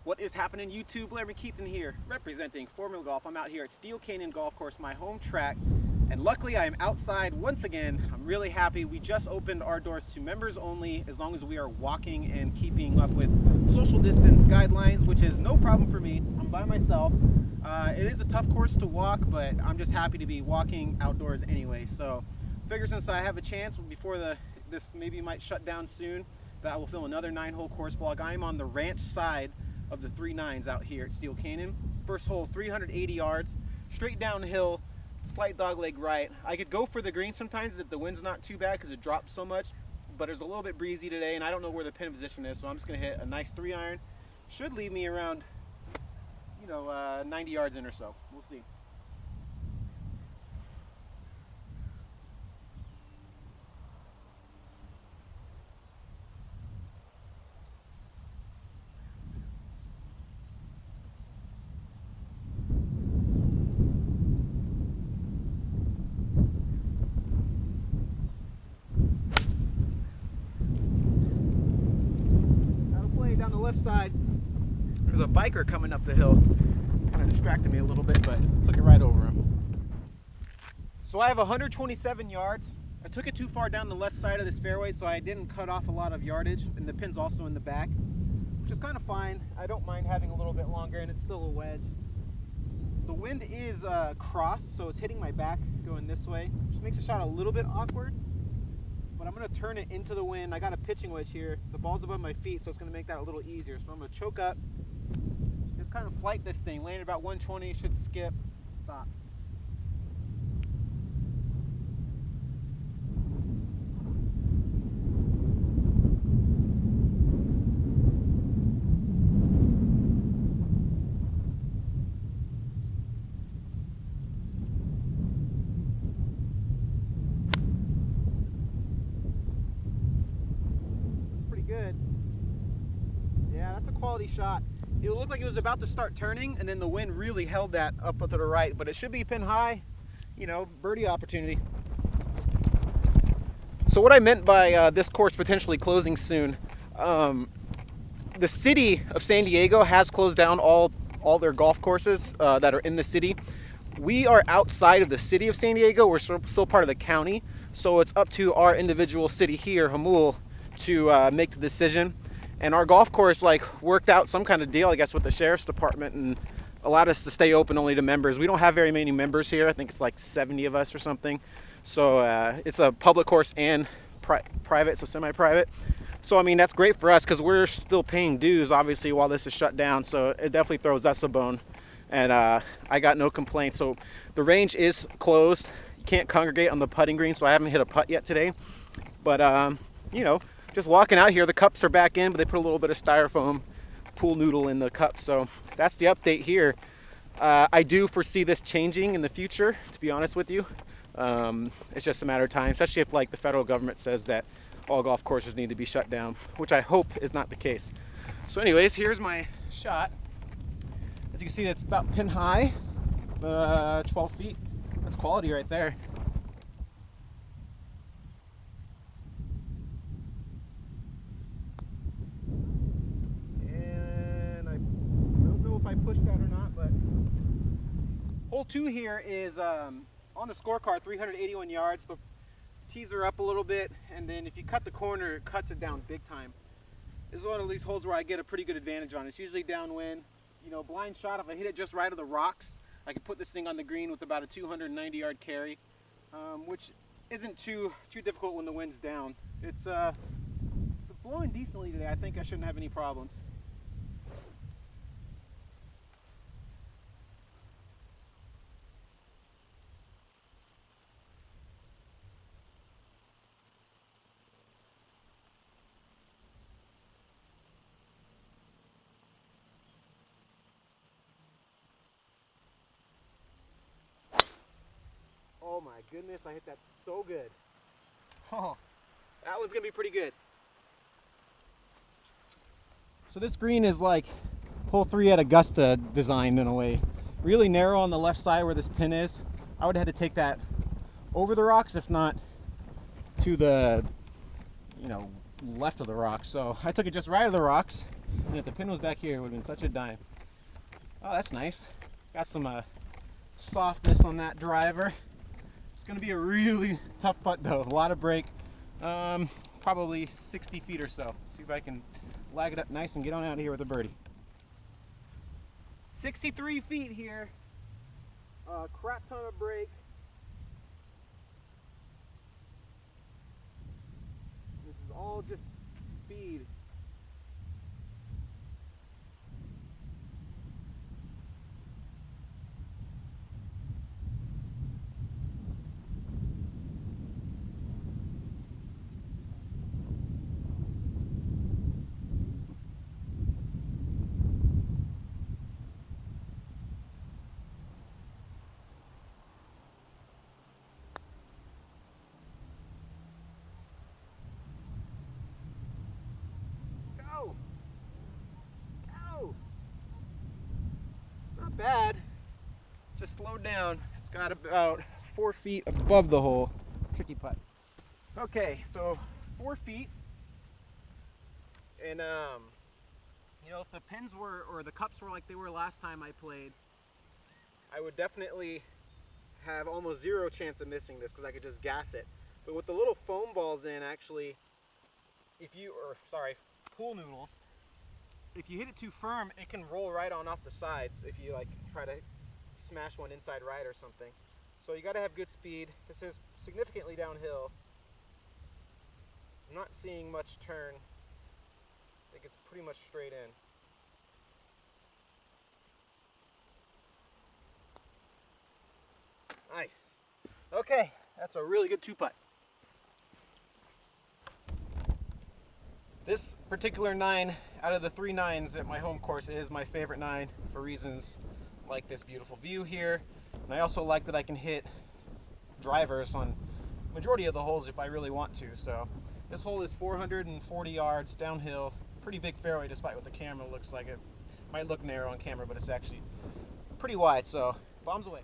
What is happening, YouTube? Larry Keaton here, representing Formula Golf. I'm out here at Steele Canyon Golf Course, my home track, and luckily I am outside once again. I'm really happy. We just opened our doors to members only, as long as we are walking and keeping up with social distance guidelines, which is no problem for me. I'm by myself. It is a tough course to walk, but I'm just happy to be walking outdoors anyway. So, figure since I have a chance before this maybe might shut down soon, that I will film another 9-hole course vlog. I am on the ranch side of the 3 9s out here at Steele Canyon. First hole, 380 yards, straight downhill, slight dogleg right. I could go for the green sometimes if the wind's not too bad because it drops so much, but it's a little bit breezy today and I don't know where the pin position is, so I'm just gonna hit a nice 3-iron. Should leave me around, 90 yards in or so. We'll see. Down the left side, there's a biker coming up the hill. Kind of distracted me a little bit, but took it right over him. So I have 127 yards. I took it too far down the left side of this fairway, so I didn't cut off a lot of yardage, and the pin's also in the back, which is kind of fine. I don't mind having a little bit longer, and it's still a wedge. The wind is cross, so it's hitting my back going this way, which makes the shot a little bit awkward. But I'm going to turn it into the wind. I got a pitching wedge here. The ball's above my feet, so it's going to make that a little easier. So I'm going to choke up, just kind of flight this thing. Land about 120, should skip, stop. Good. Yeah, that's a quality shot. It looked like it was about to start turning, and then the wind really held that up to the right, but it should be pin high, birdie opportunity. So what I meant by this course potentially closing soon, the city of San Diego has closed down all their golf courses that are in the city. We are outside of the city of San Diego. We're still part of the county, so it's up to our individual city here, Jamul, to make the decision. And our golf course worked out some kind of deal, I guess, with the sheriff's department and allowed us to stay open only to members. We don't have very many members here. I think it's like 70 of us or something. So it's a public course and private, so semi-private. So I mean, that's great for us because we're still paying dues obviously while this is shut down, so it definitely throws us a bone. And I got no complaints. So the range is closed. You can't congregate on the putting green, so I haven't hit a putt yet today. But just walking out here, the cups are back in, but they put a little bit of styrofoam pool noodle in the cups. So that's the update here. I do foresee this changing in the future, to be honest with you. It's just a matter of time, especially if the federal government says that all golf courses need to be shut down, which I hope is not the case. So anyways, here's my shot. As you can see, it's about pin high, 12 feet. That's quality right there. I pushed that or not, but hole 2 here is on the scorecard 381 yards, but tees are up a little bit, and then if you cut the corner, it cuts it down big time. This is one of these holes where I get a pretty good advantage on. It's usually downwind, blind shot. If I hit it just right of the rocks, I can put this thing on the green with about a 290 yard carry, which isn't too difficult when the wind's down. It's blowing decently today. I think I shouldn't have any problems. Oh my goodness, I hit that so good. Oh, that one's gonna be pretty good. So this green is like hole 3 at Augusta designed in a way. Really narrow on the left side where this pin is. I would have had to take that over the rocks, if not to the, left of the rocks, so I took it just right of the rocks, and if the pin was back here, it would have been such a dime. Oh, that's nice. Got some softness on that driver. It's going to be a really tough putt though, a lot of break, probably 60 feet or so. See if I can lag it up nice and get on out of here with a birdie. 63 feet here, crap ton of break. This is all just speed. Bad, just slowed down. It's got about 4 feet above the hole. Tricky putt. Okay, so 4 feet, and you know, if the pins were, or the cups were like they were last time I played, I would definitely have almost zero chance of missing this because I could just gas it. But with the little foam balls in, actually, pool noodles, if you hit it too firm, it can roll right on off the sides if you like try to smash one inside right or something. So you got to have good speed. This is significantly downhill. I'm not seeing much turn. I think it's pretty much straight in. Nice. Okay, that's a really good 2-putt. This particular 9 out of the 3 9s at my home course is my favorite 9 for reasons like this beautiful view here. And I also like that I can hit drivers on majority of the holes if I really want to. So this hole is 440 yards downhill, pretty big fairway despite what the camera looks like. It might look narrow on camera, but it's actually pretty wide, so bombs away.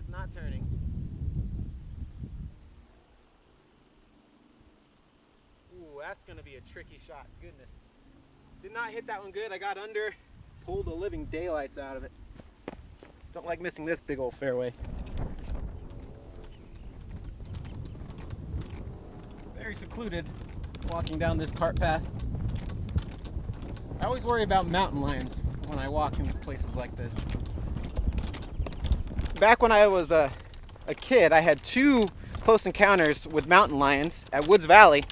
Not turning. Ooh, that's gonna be a tricky shot. Goodness. Did not hit that one good. I got under, pulled the living daylights out of it. Don't like missing this big old fairway. Very secluded, walking down this cart path. I always worry about mountain lions when I walk in places like this. Back when I was a kid, I had 2 close encounters with mountain lions at Woods Valley.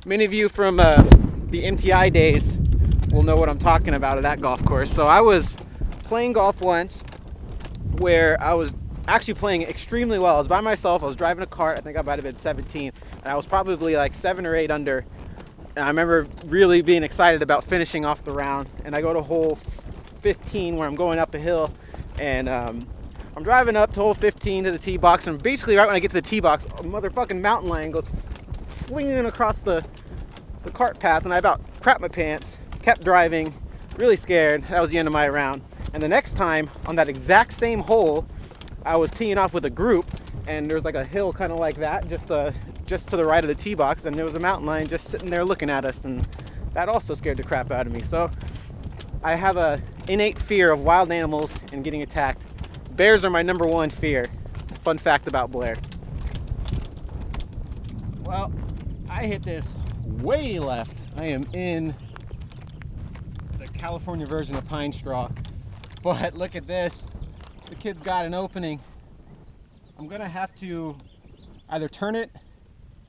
Many of you from the MTI days will know what I'm talking about at that golf course. So I was playing golf once where I was actually playing extremely well. I was by myself. I was driving a cart. I think I might have been 17. And I was probably like 7 or 8 under. And I remember really being excited about finishing off the round. And I go to hole 15 where I'm going up a hill. And I'm driving up to hole 15 to the tee box, and basically right when I get to the tee box, a motherfucking mountain lion goes flinging across the cart path, and I about crapped my pants, kept driving, really scared. That was the end of my round. And the next time, on that exact same hole, I was teeing off with a group, and there was like a hill kind of like that, just to the right of the tee box, and there was a mountain lion just sitting there looking at us, and that also scared the crap out of me. So I have a innate fear of wild animals and getting attacked. Bears are my number 1 fear. Fun fact about Blair. Well, I hit this way left. I am in the California version of pine straw. But look at this. The kid's got an opening. I'm gonna have to either turn it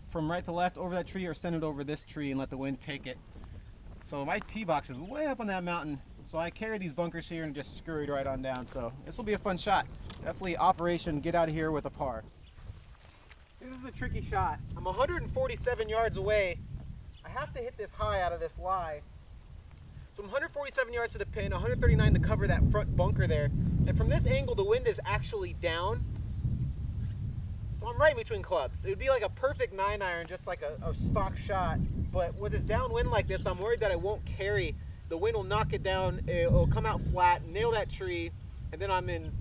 from right to left over that tree or send it over this tree and let the wind take it. So my tee box is way up on that mountain. So I carry these bunkers here and just scurried right on down. So this will be a fun shot. Definitely operation get out of here with a par. This is a tricky shot. I'm 147 yards away. I have to hit this high out of this lie. So I'm 147 yards to the pin, 139 to cover that front bunker there. And from this angle, the wind is actually down. So So I'm right in between clubs. It would be like a perfect 9-iron, just like a stock shot. But with this downwind like this, I'm worried that it won't carry. The wind will knock it down. It'll come out flat, nail that tree, and then I'm in,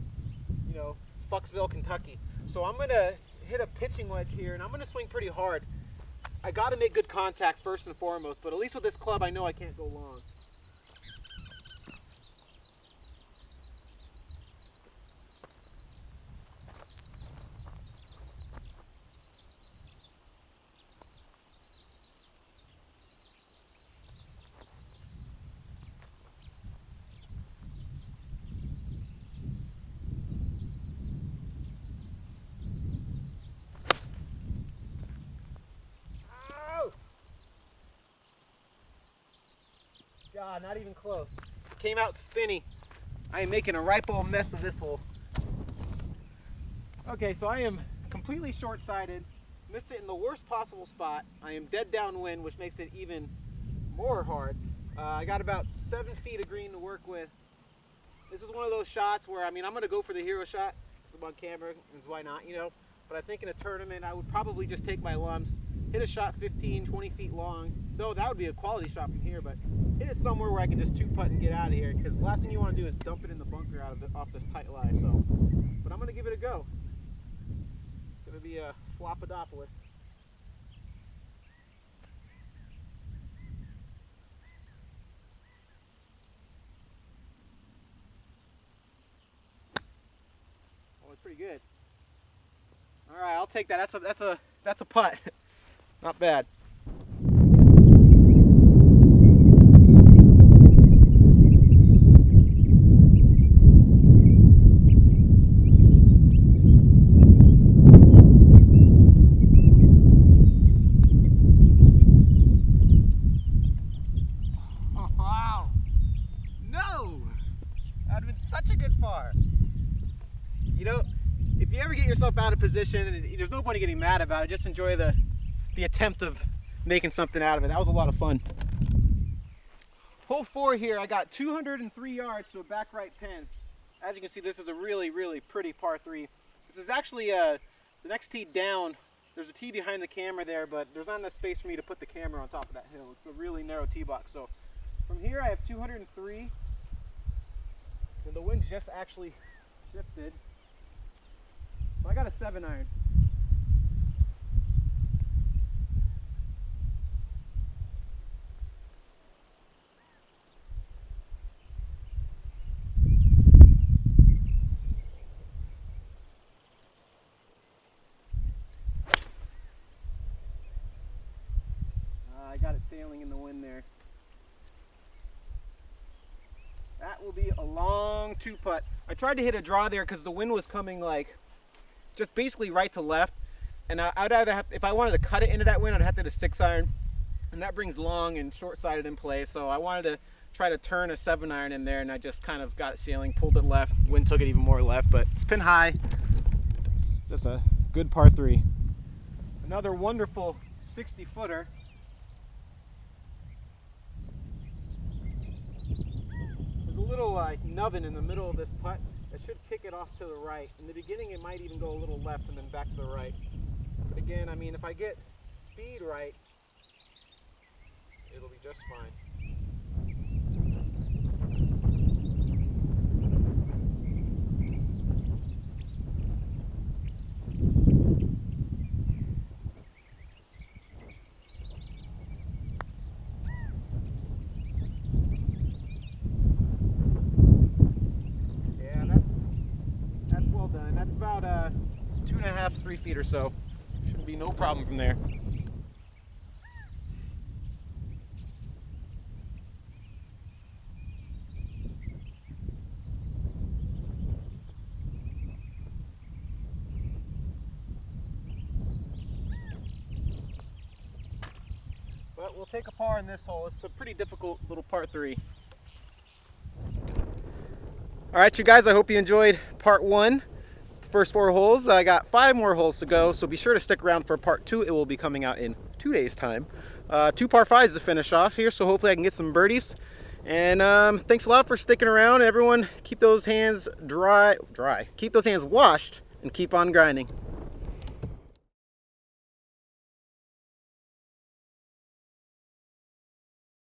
you know, Fucksville, Kentucky. So I'm gonna hit a pitching wedge here, and I'm gonna swing pretty hard. I gotta make good contact first and foremost, but at least with this club, I know I can't go long. God, not even close. It came out spinny. I am making a ripe old mess of this hole. Okay, so I am completely short-sighted. Missed it in the worst possible spot. I am dead downwind, which makes it even more hard. I got about 7 feet of green to work with. This is one of those shots where, I mean, I'm going to go for the hero shot because I'm on camera, and why not, you know? But I think in a tournament, I would probably just take my lumps, hit a shot 15, 20 feet long. Though that would be a quality shot from here, but hit it somewhere where I can just 2-putt and get out of here, because the last thing you want to do is dump it in the bunker off this tight lie. So, but I'm going to give it a go. It's going to be a Flopodopolis. Oh, it's pretty good. All right, I'll take that. That's a putt. Not bad. Wow. No. That'd been such a good par. You know, if you ever get yourself out of position, and there's no point in getting mad about it, just enjoy the attempt of making something out of it. That was a lot of fun. Hole 4 here, I got 203 yards to a back right pin. As you can see, this is a really, really pretty par 3. This is actually the next tee down. There's a tee behind the camera there, but there's not enough space for me to put the camera on top of that hill. It's a really narrow tee box. So from here, I have 203, and the wind just actually shifted. So I got a 7-iron. I got it sailing in the wind there. That will be a long 2-putt. I tried to hit a draw there because the wind was coming like just basically right to left, and I'd either have, if I wanted to cut it into that wind, I'd have to hit a 6-iron, and that brings long and short-sided in play. So I wanted to try to turn a 7-iron in there, and I just kind of got it sailing, pulled it left. Wind took it even more left, but it's been high. Just a good par 3. Another wonderful 60-footer. There's a little nubbin in the middle of this putt. It should kick it off to the right. In the beginning, it might even go a little left and then back to the right. But again, I mean, if I get speed right, it'll be just fine. That's about 2.5, 3 feet or so. Shouldn't be no problem from there. But we'll take a par in this hole. It's a pretty difficult little par 3. All right, you guys, I hope you enjoyed part 1. First 4 holes. I got 5 more holes to go, so be sure to stick around for part 2. It will be coming out in 2 days' time. 2 par 5s to finish off here, so hopefully I can get some birdies. And thanks a lot for sticking around. Everyone, keep those hands dry. Keep those hands washed and keep on grinding.